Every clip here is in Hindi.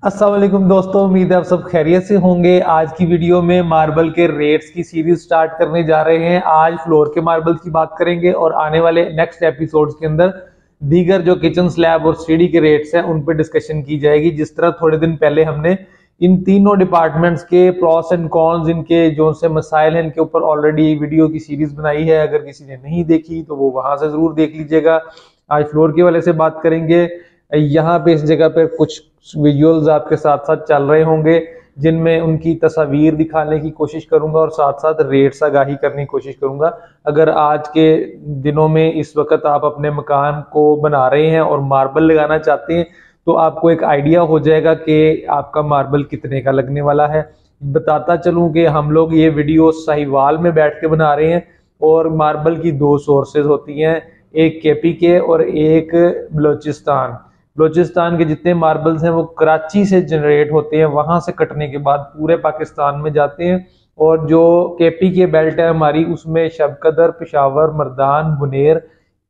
अस्सलाम वालेकुम दोस्तों, उम्मीद है आप सब खैरियत से होंगे। आज की वीडियो में मार्बल के रेट्स की सीरीज स्टार्ट करने जा रहे हैं। आज फ्लोर के मार्बल की बात करेंगे और आने वाले नेक्स्ट एपिसोड्स के अंदर दीगर जो किचन स्लैब और सीढ़ी के रेट्स हैं उन पर डिस्कशन की जाएगी। जिस तरह थोड़े दिन पहले हमने इन तीनों डिपार्टमेंट्स के प्रॉस एंड कॉन्स, इनके जो से मसाइल हैं, इनके ऊपर ऑलरेडी वीडियो की सीरीज बनाई है। अगर किसी ने नहीं देखी तो वो वहां से जरूर देख लीजिएगा। आज फ्लोर के वाले से बात करेंगे। यहाँ पे इस जगह पे कुछ विजुअल्स आपके साथ साथ चल रहे होंगे जिनमें उनकी तस्वीर दिखाने की कोशिश करूंगा और साथ साथ रेट्स आगाही करने की कोशिश करूंगा। अगर आज के दिनों में इस वक्त आप अपने मकान को बना रहे हैं और मार्बल लगाना चाहते हैं तो आपको एक आइडिया हो जाएगा कि आपका मार्बल कितने का लगने वाला है। बताता चलूं कि हम लोग ये वीडियो साहिवाल में बैठ के बना रहे हैं और मार्बल की दो सोर्सेज होती हैं, एक केपीके और एक बलोचिस्तान के जितने मार्बल्स हैं वो कराची से जनरेट होते हैं, वहां से कटने के बाद पूरे पाकिस्तान में जाते हैं। और जो केपी के बेल्ट है हमारी, उसमें शबकदर, पेशावर, मर्दान, बुनेर,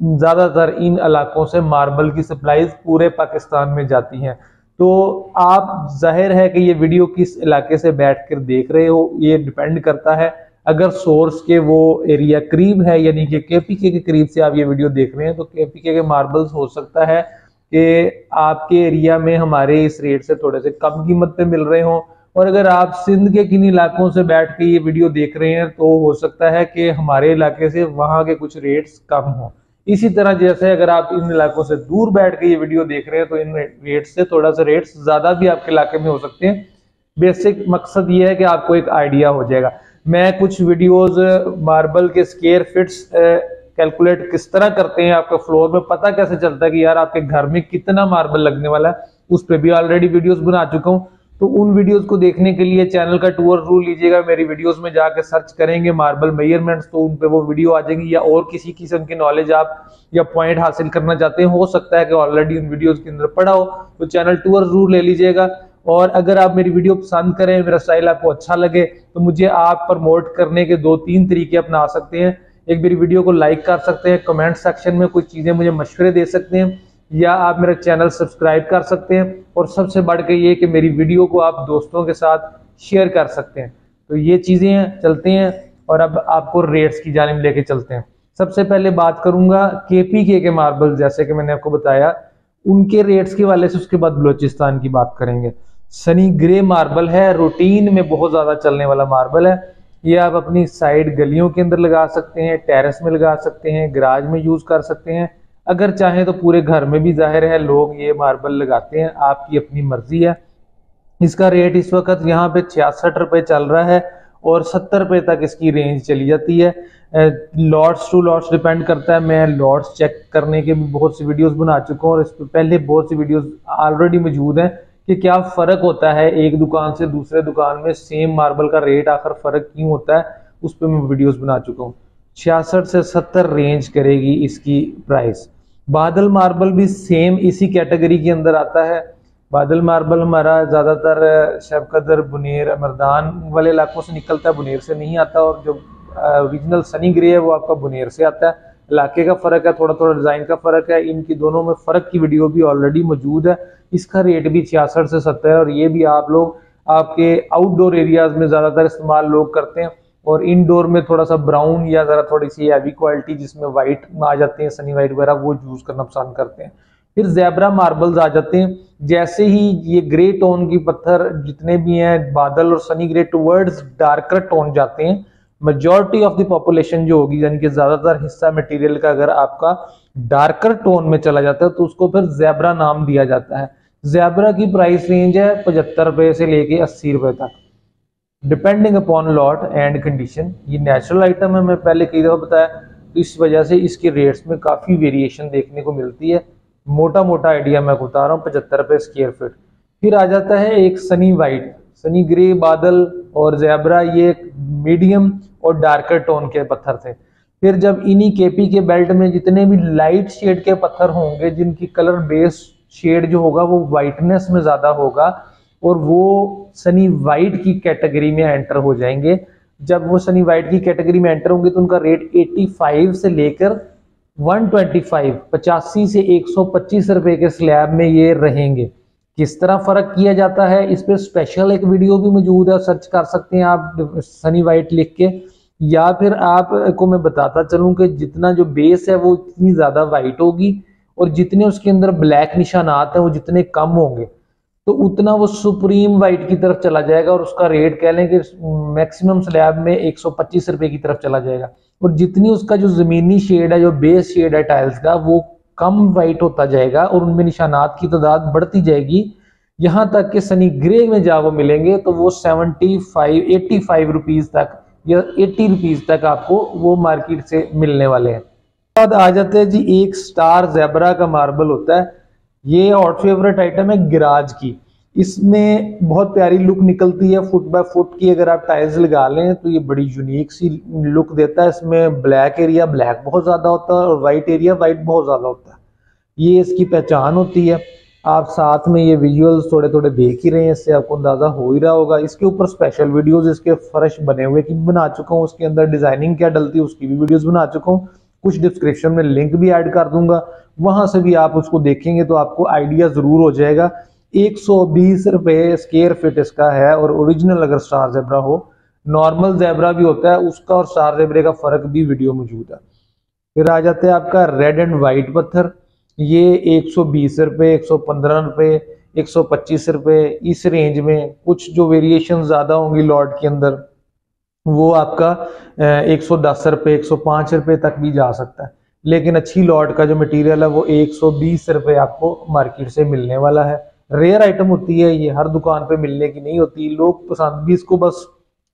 ज्यादातर इन इलाकों से मार्बल की सप्लाईज पूरे पाकिस्तान में जाती हैं। तो आप जाहिर है कि ये वीडियो किस इलाके से बैठ कर देख रहे हो ये डिपेंड करता है। अगर सोर्स के वो एरिया करीब है, यानी कि केपीके के करीब से आप ये वीडियो देख रहे हैं, तो केपीके के मार्बल्स हो सकता है कि आपके एरिया में हमारे इस रेट से थोड़े से कम कीमत पे मिल रहे हों। और अगर आप सिंध के किन इलाकों से बैठ के ये वीडियो देख रहे हैं तो हो सकता है कि हमारे इलाके से वहां के कुछ रेट्स कम हों। इसी तरह जैसे अगर आप इन इलाकों से दूर बैठ के ये वीडियो देख रहे हैं तो इन रेट्स से थोड़ा सा रेट्स ज्यादा भी आपके इलाके में हो सकते हैं। बेसिक मकसद ये है कि आपको एक आइडिया हो जाएगा। मैं कुछ वीडियोज मार्बल के स्क्वायर फिट्स कैलकुलेट किस तरह करते हैं, आपका फ्लोर में पता कैसे चलता है कि यार आपके घर में कितना मार्बल लगने वाला है, उस पर भी ऑलरेडी वीडियोस बना चुका हूं। तो उन वीडियोस को देखने के लिए चैनल का टूर जरूर लीजिएगा। मेरी वीडियोस में जाकर सर्च करेंगे मार्बल मेजरमेंट्स तो उन पे वो वीडियो आ जाएंगी। या और किसी किस्म की नॉलेज आप या पॉइंट हासिल करना चाहते हैं, हो सकता है कि ऑलरेडी उन वीडियोज के अंदर पढ़ा हो, तो चैनल टूर जरूर ले लीजिएगा। और अगर आप मेरी वीडियो पसंद करें, मेरा स्टाइल आपको अच्छा लगे, तो मुझे आप प्रमोट करने के 2-3 तरीके अपना सकते हैं। एक मेरी वीडियो को लाइक कर सकते हैं, कमेंट सेक्शन में कुछ चीजें मुझे मशवरे दे सकते हैं, या आप मेरा चैनल सब्सक्राइब कर सकते हैं। और सबसे बढ़ के ये कि मेरी वीडियो को आप दोस्तों के साथ शेयर कर सकते हैं। तो ये चीजें हैं, चलते हैं और अब आपको रेट्स की जानिब लेके चलते हैं। सबसे पहले बात करूंगा केपीके के मार्बल, जैसे कि मैंने आपको बताया उनके रेट्स के वाले से, उसके बाद बलोचिस्तान की बात करेंगे। सनी ग्रे मार्बल है, रूटीन में बहुत ज्यादा चलने वाला मार्बल है। ये आप अपनी साइड गलियों के अंदर लगा सकते हैं, टेरेस में लगा सकते हैं, गराज में यूज कर सकते हैं। अगर चाहें तो पूरे घर में भी जाहिर है लोग ये मार्बल लगाते हैं, आपकी अपनी मर्जी है। इसका रेट इस वक्त यहाँ पे 66 रुपए चल रहा है और 70 रुपए तक इसकी रेंज चली जाती है। लॉट्स टू लॉट्स डिपेंड करता है। मैं लॉट्स चेक करने के भी बहुत सी वीडियोस बना चुका हूँ और इस पर पहले बहुत सी वीडियोस ऑलरेडी मौजूद हैं कि क्या फर्क होता है एक दुकान से दूसरे दुकान में, सेम मार्बल का रेट आखिर फर्क क्यों होता है, उस पर मैं वीडियोस बना चुका हूँ। 66 से 70 रेंज करेगी इसकी प्राइस। बादल मार्बल भी सेम इसी कैटेगरी के अंदर आता है। बादल मार्बल हमारा ज्यादातर शबकदर, बुनेर, मर्दान वाले इलाकों से निकलता है, बुनेर से नहीं आता। और जो ओरिजिनल सनी ग्रे है वो आपका बुनेर से आता है। इलाके का फर्क है, थोड़ा थोड़ा डिजाइन का फर्क है। इनकी दोनों में फर्क की वीडियो भी ऑलरेडी मौजूद है। इसका रेट भी 66 से 70 है और ये भी आप लोग आपके आउटडोर एरियाज में ज्यादातर इस्तेमाल लोग करते हैं। और इनडोर में थोड़ा सा ब्राउन या जरा थोड़ी सी हैवी क्वालिटी जिसमें व्हाइट आ जाते हैं, सनी व्हाइट वगैरह, वो यूज करना पसंद करते हैं। फिर ज़ेब्रा मार्बल्स आ जाते हैं। जैसे ही ये ग्रे टोन की पत्थर जितने भी हैं, बादल और Sunny grey towards darker tone जाते हैं। मेजॉरिटी ऑफ द पॉपुलेशन जो होगी, यानी कि ज्यादातर हिस्सा मटेरियल का अगर आपका डार्कर टोन में चला जाता है तो उसको फिर ज़ेब्रा नाम दिया जाता है। ज़ेब्रा की प्राइस रेंज है 75 रुपए से लेके 80 रुपए तक, depending upon lot and condition. ये नेचुरल आइटम है, मैं पहले कई दफा बताया, तो इस वजह से इसके रेट्स में काफी वेरिएशन देखने को मिलती है। मोटा मोटा आइडिया मैं बता रहा हूँ, 75 रुपए स्क्वायर फीट। फिर आ जाता है एक सनी व्हाइट, सनी ग्रे, बादल और ज़ेब्रा, ये मीडियम और डार्कर टोन के पत्थर थे। फिर जब इन्हीं केपी के बेल्ट में जितने भी लाइट शेड के पत्थर होंगे, जिनकी कलर बेस शेड जो होगा वो व्हाइटनेस में ज्यादा होगा और वो सनी व्हाइट की कैटेगरी में एंटर हो जाएंगे। जब वो सनी व्हाइट की कैटेगरी में एंटर होंगे तो उनका रेट 85 से लेकर 125, 85 से 125 रुपए के स्लैब में ये रहेंगे। किस तरह फर्क किया जाता है इस पे स्पेशल एक वीडियो भी मौजूद है, सर्च कर सकते हैं आप सनी वाइट लिख के। या फिर आपको मैं बताता चलूं कि जितना जो बेस है वो इतनी ज्यादा वाइट होगी और जितने उसके अंदर ब्लैक निशानात हैं वो जितने कम होंगे तो उतना वो सुप्रीम वाइट की तरफ चला जाएगा और उसका रेट कह लें कि मैक्सिमम स्लैब में 125 रुपए की तरफ चला जाएगा। और जितनी उसका जो जमीनी शेड है, जो बेस शेड है टाइल्स का, वो कम वाइट होता जाएगा और उनमें निशानात की तादाद बढ़ती जाएगी, यहां तक कि सनी ग्रे में जब वो मिलेंगे तो वो 85 रुपीज तक या 80 रुपीज तक आपको वो मार्केट से मिलने वाले हैं। बाद आ जाते हैं जी, एक स्टार ज़ेबरा का मार्बल होता है। ये हॉट फेवरेट आइटम है गिराज की। इसमें बहुत प्यारी लुक निकलती है, फुट बाय फुट की अगर आप टाइल्स लगा लें तो ये बड़ी यूनिक सी लुक देता है। इसमें ब्लैक एरिया ब्लैक बहुत ज्यादा होता है और वाइट एरिया वाइट बहुत ज्यादा होता है। ये इसकी पहचान होती है। आप साथ में ये विजुअल्स थोड़े थोड़े देख ही रहे हैं, इससे आपको अंदाजा हो ही रहा होगा। इसके ऊपर स्पेशल वीडियोस इसके फर्श बने हुए की बना चुका हूँ, उसके अंदर डिजाइनिंग क्या डलती है उसकी भी वीडियोस बना चुका हूँ। कुछ डिस्क्रिप्शन में लिंक भी ऐड कर दूंगा, वहां से भी आप उसको देखेंगे तो आपको आइडिया जरूर हो जाएगा। 120 रुपए स्क्वायर फीट इसका है। और ओरिजिनल अगर स्टार ज़ेबरा हो, नॉर्मल ज़ेबरा भी होता है, उसका और स्टार ज़ेबरे का फर्क भी वीडियो मौजूद है। फिर आ जाते हैं आपका रेड एंड व्हाइट पत्थर। ये 120 रुपए, 115 रुपए, 125 रुपए, इस रेंज में। कुछ जो वेरिएशन ज्यादा होंगी लॉट के अंदर वो आपका 110 रुपए, 105 रुपए तक भी जा सकता है। लेकिन अच्छी लॉट का जो मटेरियल है वो 120 रुपए आपको मार्केट से मिलने वाला है। रेयर आइटम होती है ये, हर दुकान पे मिलने की नहीं होती। लोग पसंद भी इसको बस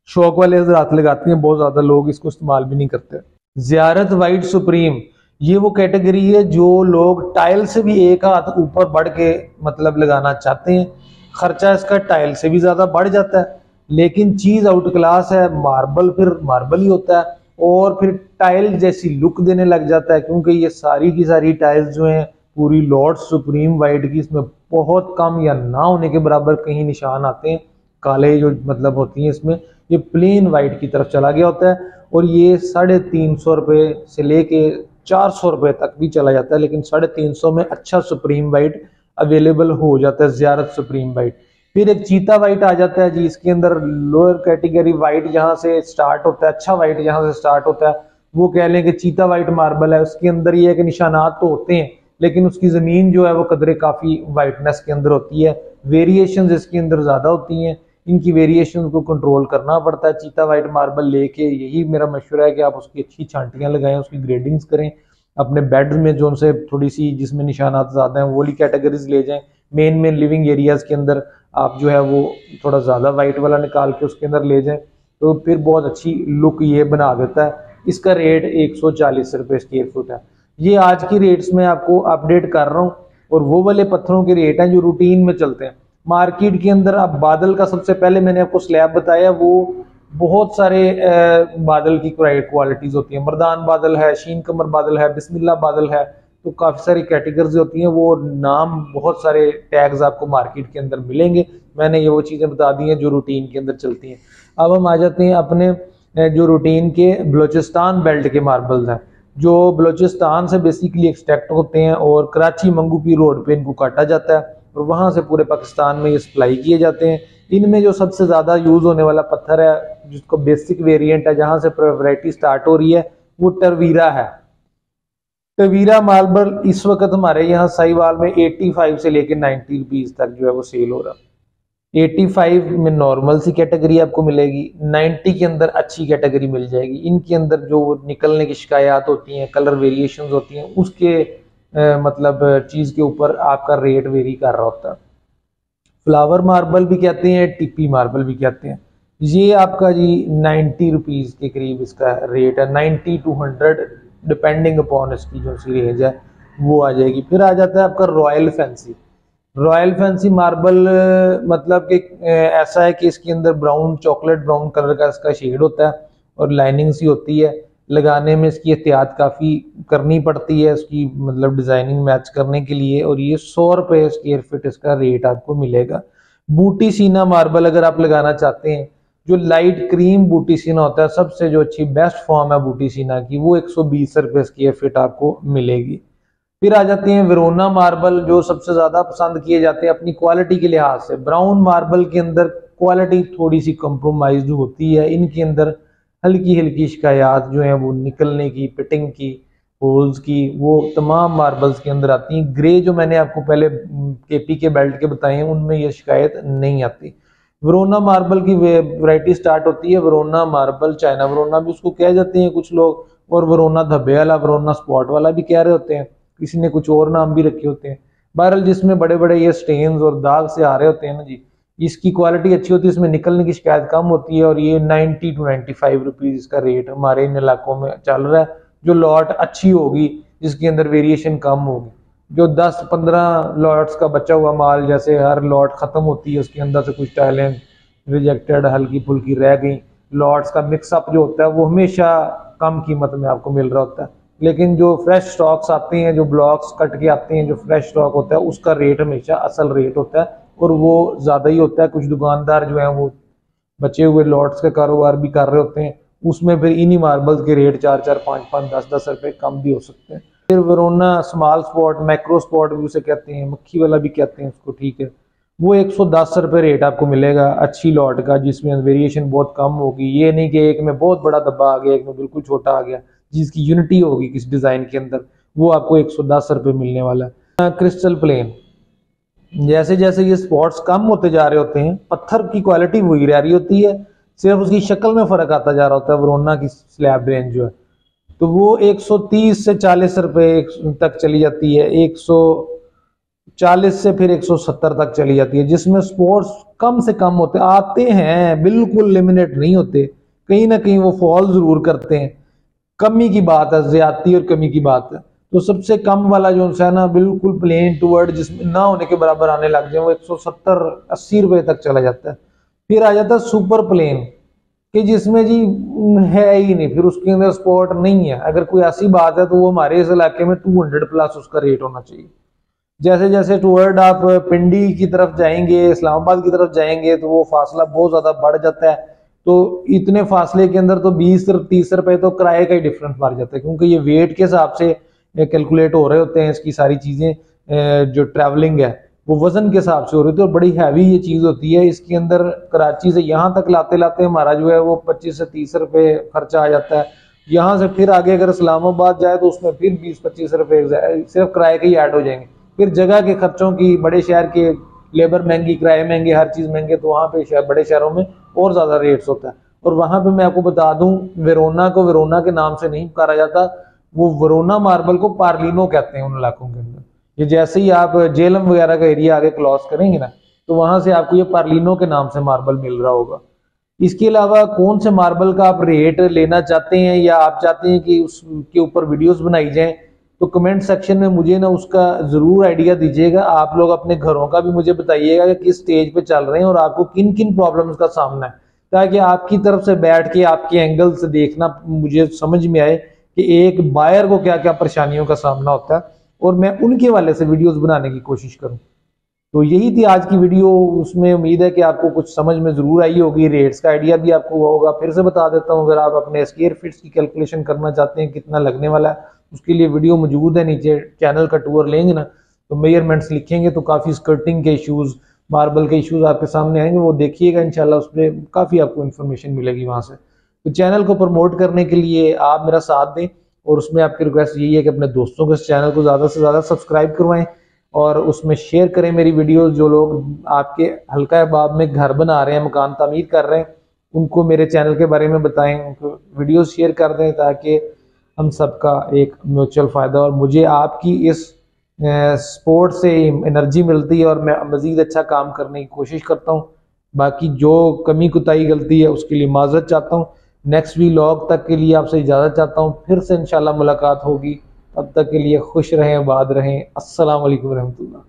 शौक वाले हजरात लगाते हैं, बहुत ज्यादा लोग इसको इस्तेमाल भी नहीं करते। ज़ियारत वाइट सुप्रीम, ये वो कैटेगरी है जो लोग टाइल से भी एक हाथ ऊपर बढ़ के मतलब लगाना चाहते हैं। खर्चा इसका टाइल से भी ज्यादा बढ़ जाता है, लेकिन चीज आउट क्लास है। मार्बल फिर मार्बल ही होता है और फिर टाइल जैसी लुक देने लग जाता है, क्योंकि ये सारी की सारी टाइल्स जो हैं पूरी लॉर्ड सुप्रीम वाइट की, इसमें बहुत कम या ना होने के बराबर कहीं निशान आते हैं काले जो मतलब होती हैं इसमें। ये प्लेन वाइट की तरफ चला गया होता है और ये 350 रुपए से लेके 400 रुपए तक भी चला जाता है, लेकिन 350 में अच्छा सुप्रीम वाइट अवेलेबल हो जाता है, ज़ियारत सुप्रीम वाइट। फिर एक चीता वाइट आ जाता है जी, इसके अंदर लोअर कैटेगरी वाइट जहां से स्टार्ट होता है, अच्छा वाइट जहां से स्टार्ट होता है वो कह लें कि चीता वाइट मार्बल है। उसके अंदर ये है कि निशानात तो होते हैं लेकिन उसकी जमीन जो है वो कदरे काफी वाइटनेस के अंदर होती है। वेरिएशंस इसके अंदर ज्यादा होती हैं, इनकी वेरिएशंस को कंट्रोल करना पड़ता है। चीता वाइट मार्बल लेके यही मेरा मशवरा है कि आप उसकी अच्छी छांटियां लगाएं, उसकी ग्रेडिंग्स करें। अपने बेड में जो उनसे थोड़ी सी जिसमें निशानात ज्यादा हैं वो वाली कैटेगरीज ले जाएं। मेन मेन लिविंग एरियाज के अंदर आप जो है वो थोड़ा ज्यादा वाइट वाला निकाल के उसके अंदर ले जाएं, तो फिर बहुत अच्छी लुक ये बना देता है। इसका रेट 140 रुपए स्क्वायर फुट है। ये आज की रेट्स में आपको अपडेट कर रहा हूँ और वो वाले पत्थरों के रेट हैं जो रूटीन में चलते हैं मार्केट के अंदर। अब बादल का सबसे पहले मैंने आपको स्लैब बताया, वो बहुत सारे बादल की क्वालिटीज होती हैं। मर्दान बादल है, शीन कमर बादल है, बिस्मिल्लाह बादल है, तो काफी सारी कैटेगरीज होती हैं। वो नाम बहुत सारे टैग्स आपको मार्केट के अंदर मिलेंगे। मैंने ये वो चीजें बता दी हैं जो रूटीन के अंदर चलती हैं। अब हम आ जाते हैं अपने जो रूटीन के बलोचिस्तान बेल्ट के मार्बल्स हैं, जो बलोचिस्तान से बेसिकली एक्सट्रैक्ट होते हैं और कराची मंगूपी रोड पे इनको काटा जाता है और वहां से पूरे पाकिस्तान में ये सप्लाई किए जाते हैं। इनमें जो सबसे ज्यादा यूज होने वाला पत्थर है जिसको बेसिक वेरिएंट है, जहां से वैरायटी स्टार्ट हो रही है, वो टरवीरा है। टरवीरा मार्बल इस वक्त हमारे यहाँ साहिवाल में 85 से लेकर 90 रुपीज तक जो है वो सेल हो रहा है। 85 में नॉर्मल सी कैटेगरी आपको मिलेगी, 90 के अंदर अच्छी कैटेगरी मिल जाएगी। इनके अंदर जो निकलने की शिकायत होती हैं, कलर वेरिएशंस होती हैं, उसके मतलब चीज के ऊपर आपका रेट वेरी कर रहा होता है। फ्लावर मार्बल भी कहते हैं, टिप्पी मार्बल भी कहते हैं। ये आपका जी 90 रुपीज के करीब इसका रेट है, 90 to 100 डिपेंडिंग अपॉन इसकी जो सी रेंज है वो आ जाएगी। फिर आ जाता है आपका royal fancy. Royal fancy marble मतलब कि ऐसा है कि इसके अंदर ब्राउन चॉकलेट ब्राउन कलर का इसका शेड होता है और लाइनिंग सी होती है। लगाने में इसकी एहतियात काफ़ी करनी पड़ती है इसकी मतलब डिज़ाइनिंग मैच करने के लिए। और ये 100 रुपये स्क्वायर फीट इसका रेट आपको मिलेगा। बूटी सीना मार्बल अगर आप लगाना चाहते हैं, जो लाइट क्रीम बूटी सीना होता है, सबसे जो अच्छी बेस्ट फॉर्म है बूटी सीना की, वो 120 रुपये स्क्वायर फीट आपको मिलेगी। फिर आ जाते हैं वेरोना मार्बल, जो सबसे ज्यादा पसंद किए जाते हैं अपनी क्वालिटी के लिहाज से। ब्राउन मार्बल के अंदर क्वालिटी थोड़ी सी कंप्रोमाइज होती है, इनके अंदर हल्की हल्की शिकायत जो है वो निकलने की, फिटिंग की, होल्स की, वो तमाम मार्बल्स के अंदर आती हैं। ग्रे जो मैंने आपको पहले केपी के बेल्ट के बताए हैं उनमें ये शिकायत नहीं आती। वेरोना मार्बल की वैरायटी स्टार्ट होती है वेरोना मार्बल, चाइना वेरोना भी उसको कह जाते हैं कुछ लोग, और वेरोना धब्बे वाला, वेरोना स्पॉट वाला भी कह रहे होते हैं, किसी ने कुछ और नाम भी रखे होते हैं। बहरहाल जिसमें बड़े बड़े ये स्टेन्स और दाग से आ रहे होते हैं ना जी, इसकी क्वालिटी अच्छी होती है, इसमें निकलने की शिकायत कम होती है, और ये 90 to 95 रुपीज इसका रेट हमारे इन इलाकों में चल रहा है। जो लॉट अच्छी होगी, जिसके अंदर वेरिएशन कम होगी, जो 10-15 लॉट्स का बचा हुआ माल, जैसे हर लॉट खत्म होती है उसके अंदर से कुछ टाइलें रिजेक्टेड हल्की फुल्की रह गई, लॉट्स का मिक्सअप जो होता है वो हमेशा कम कीमत में आपको मिल रहा होता है। लेकिन जो फ्रेश स्टॉक्स आते हैं, जो ब्लॉक्स कट के आते हैं, जो फ्रेश स्टॉक होता है उसका रेट हमेशा असल रेट होता है, और वो ज़्यादा ही होता है। कुछ दुकानदार जो है वो बचे हुए लॉट्स का कारोबार भी कर रहे होते हैं, उसमें फिर इन्हीं मार्बल्स के रेट 4-4, 5-5, 10-10 रुपए कम भी हो सकते हैं। फिर Verona small spot, macro spot भी उसे कहते हैं, मक्खी वाला भी कहते हैं उसको, ठीक है, वो 110 रुपए रेट आपको मिलेगा अच्छी लॉट का, जिसमें वेरिएशन बहुत कम होगी। ये नहीं कि एक में बहुत बड़ा डब्बा आ गया, एक में बिल्कुल छोटा आ गया, जिसकी यूनिटी होगी किस डिजाइन के अंदर, वो आपको 110 रुपए मिलने वाला है। क्रिस्टल प्लेन, जैसे जैसे ये स्पॉट्स कम होते जा रहे होते हैं, पत्थर की क्वालिटी वही रह रही होती है, सिर्फ उसकी शक्ल में फर्क आता जा रहा होता है। वेरोना की स्लैब रेंज जो है तो वो 130 से 40 रुपए तक चली जाती है, 140 से फिर 170 तक चली जाती है, जिसमें स्पॉट्स कम से कम होते आते हैं, बिल्कुल लिमिनेट नहीं होते, कहीं ना कहीं वो फॉल जरूर करते हैं। कमी की बात है, ज्यादती और कमी की बात है। तो सबसे कम वाला जो है ना, बिल्कुल प्लेन टूवर्ड जिसमें ना होने के बराबर आने लग जाए, वो 170-80 रुपए तक चला जाता है। फिर आ जाता है सुपर प्लेन, कि जिसमें जी है ही नहीं, फिर उसके अंदर स्पॉट नहीं है। अगर कोई ऐसी बात है तो वो हमारे इस इलाके में 200 प्लस उसका रेट होना चाहिए। जैसे जैसे टूवर्ड आप पिंडी की तरफ जाएंगे, इस्लामाबाद की तरफ जाएंगे, तो वो फासला बहुत ज्यादा बढ़ जाता है। तो इतने फासले के अंदर तो 20-30 रुपए तो किराए का ही डिफरेंस मार जाता है, क्योंकि ये वेट के हिसाब से कैलकुलेट हो रहे होते हैं इसकी सारी चीजें। जो ट्रैवलिंग है वो वजन के हिसाब से हो रही थी, और बड़ी हैवी ये चीज होती है। इसके अंदर कराची से यहाँ तक लाते लाते हमारा जो है वो 25 से 30 रुपए खर्चा आ जाता है। यहाँ से फिर आगे अगर इस्लामाबाद जाए तो उसमें फिर 20-25 रुपए सिर्फ किराए के ही ऐड हो जाएंगे। फिर जगह के खर्चों की, बड़े शहर के लेबर महंगी, किराए महंगे, हर चीज महंगे, तो वहाँ पे बड़े शहरों में और ज्यादा रेट्स होता है। और वहां पे मैं आपको बता दूं, वेरोना को वेरोना के नाम से नहीं पुकारा जाता, वो वेरोना मार्बल को पार्लिनो कहते हैं उन इलाकों के अंदर। ये जैसे ही आप जेलम वगैरह का एरिया आगे क्रॉस करेंगे ना, तो वहां से आपको ये पार्लिनो के नाम से मार्बल मिल रहा होगा। इसके अलावा कौन से मार्बल का आप रेट लेना चाहते हैं, या आप चाहते हैं कि उसके ऊपर वीडियोस बनाई जाएं, तो कमेंट सेक्शन में मुझे ना उसका जरूर आइडिया दीजिएगा। आप लोग अपने घरों का भी मुझे बताइएगा कि किस स्टेज पे चल रहे हैं और आपको किन किन प्रॉब्लम्स का सामना है, ताकि आपकी तरफ से बैठ के आपके एंगल से देखना मुझे समझ में आए कि एक बायर को क्या क्या परेशानियों का सामना होता है, और मैं उनके वाले से वीडियोस बनाने की कोशिश करूं। तो यही थी आज की वीडियो। उसमें उम्मीद है कि आपको कुछ समझ में जरूर आई होगी, रेट्स का आइडिया भी आपको हुआ होगा। फिर से बता देता हूं, अगर आप अपने स्क्वायर फीट्स की कैलकुलेशन करना चाहते हैं कितना लगने वाला है, उसके लिए वीडियो मौजूद है, नीचे चैनल का टूर लेंगे ना तो मेजरमेंट्स लिखेंगे तो काफी स्कर्टिंग के इश्यूज, मार्बल के इश्यूज आपके सामने आएंगे, वो देखिएगा इंशाल्लाह, उसमें काफी आपको इन्फॉर्मेशन मिलेगी वहां से। तो चैनल को प्रमोट करने के लिए आप मेरा साथ दें, और उसमें आपकी रिक्वेस्ट यही है कि अपने दोस्तों को इस चैनल को ज़्यादा से ज़्यादा सब्सक्राइब करवाएं, और उसमें शेयर करें मेरी वीडियोस। जो लोग आपके हल्का अहबाब में घर बना रहे हैं, मकान तामीर कर रहे हैं, उनको मेरे चैनल के बारे में बताएं, उनको वीडियोस शेयर कर दें, ताकि हम सबका एक म्यूचुअल फ़ायदा, और मुझे आपकी इस सपोर्ट से एनर्जी मिलती है और मैं मज़ीद अच्छा काम करने की कोशिश करता हूँ। बाकी जो कमी कुताही गलती है उसके लिए माजरत चाहता हूँ। नेक्स्ट व्लॉग तक के लिए आपसे इजाज़त चाहता हूँ, फिर से इंशाल्लाह मुलाकात होगी। तब तक के लिए खुश रहें, आबाद रहें। अस्सलाम वालेकुम रहमतुल्लाह।